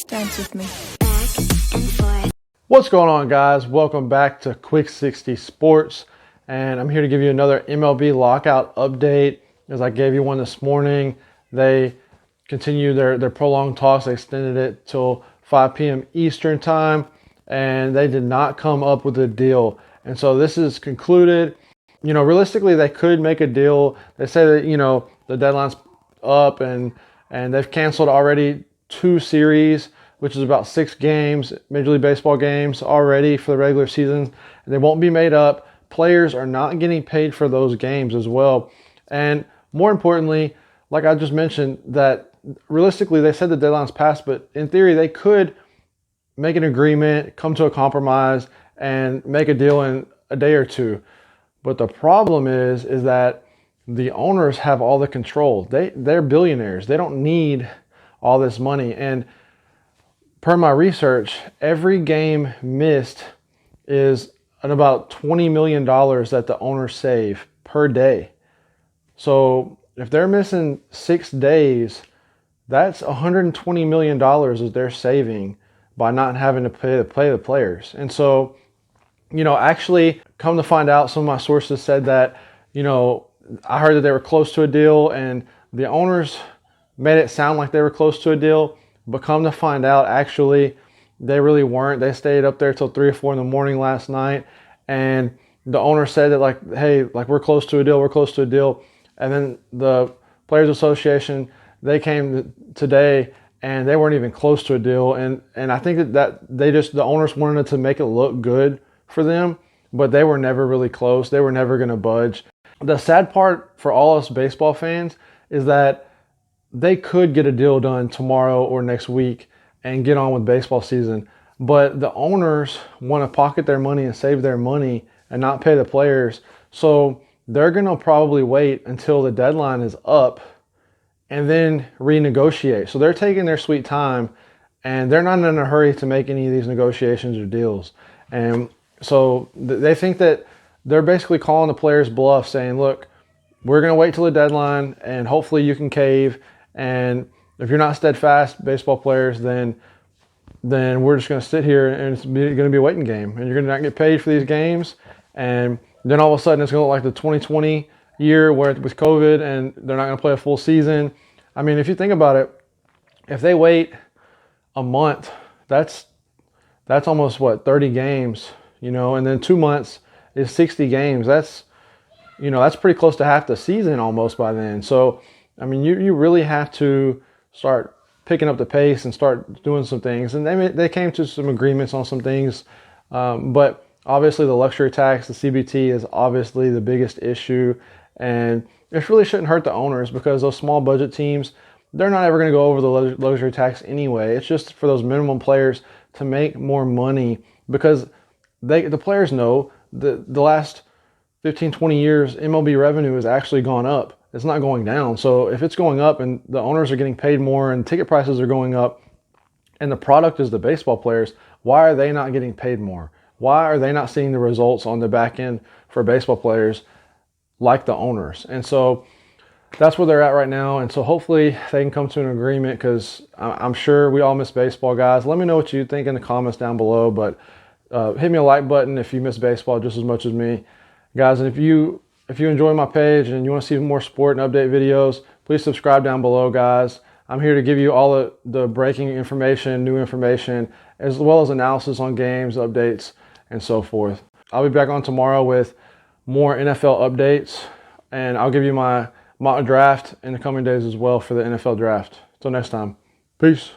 Dance with me. What's going on, guys? Welcome back to Quick 60 Sports, and I'm here to give you another MLB lockout update. As I gave you one this morning, they continue their prolonged talks. They extended it till 5 p.m. Eastern time, and they did not come up with a deal. And so this is concluded. Realistically, they could make a deal. They say that, the deadline's up, and they've canceled already 2 series, which is about 6 games, Major League Baseball games already for the regular season. They won't be made up. Players are not getting paid for those games as well. And more importantly, like I just mentioned, that realistically they said the deadline's passed, but in theory they could make an agreement, come to a compromise, and make a deal in a day or two. But the problem is that the owners have all the control. They're billionaires. They don't need all this money. And per my research, every game missed is at about $20 million that the owners save per day. So if they're missing 6 days, that's $120 million that they're saving by not having to pay the players. And so, actually, come to find out, some of my sources said that, I heard that they were close to a deal, and the owners made it sound like they were close to a deal, but come to find out, actually, they really weren't. They stayed up there till 3 or 4 in the morning last night, and the owner said that, hey, we're close to a deal, and then the Players Association, they came today, and they weren't even close to a deal, and I think that the owners wanted to make it look good for them, but they were never really close. They were never going to budge. The sad part for all us baseball fans is that they could get a deal done tomorrow or next week and get on with baseball season. But the owners want to pocket their money and save their money and not pay the players. So they're going to probably wait until the deadline is up and then renegotiate. So they're taking their sweet time, and they're not in a hurry to make any of these negotiations or deals. And so they think that they're basically calling the players' bluff, saying, look, we're going to wait till the deadline, and hopefully you can cave. And if you're not steadfast baseball players, then we're just going to sit here, and it's going to be a waiting game. And you're going to not get paid for these games. And then all of a sudden it's going to look like the 2020 year with COVID, and they're not going to play a full season. I mean, if you think about it, if they wait a month, that's almost, 30 games, and then 2 months is 60 games. That's pretty close to half the season almost by then. So, I mean, you really have to start picking up the pace and start doing some things. And they came to some agreements on some things. But obviously the luxury tax, the CBT, is obviously the biggest issue. And it really shouldn't hurt the owners, because those small budget teams, they're not ever going to go over the luxury tax anyway. It's just for those minimum players to make more money, because the players know the last 15, 20 years, MLB revenue has actually gone up. It's not going down. So if it's going up and the owners are getting paid more and ticket prices are going up, and the product is the baseball players, why are they not getting paid more? Why are they not seeing the results on the back end for baseball players like the owners? And so that's where they're at right now. And so hopefully they can come to an agreement, because I'm sure we all miss baseball, guys. Let me know what you think in the comments down below. But hit me a like button if you miss baseball just as much as me, guys. And if you enjoy my page and you want to see more sport and update videos, please subscribe down below, guys. I'm here to give you all the breaking information, new information, as well as analysis on games, updates, and so forth. I'll be back on tomorrow with more NFL updates, and I'll give you my mock draft in the coming days as well for the NFL draft. Until next time, peace.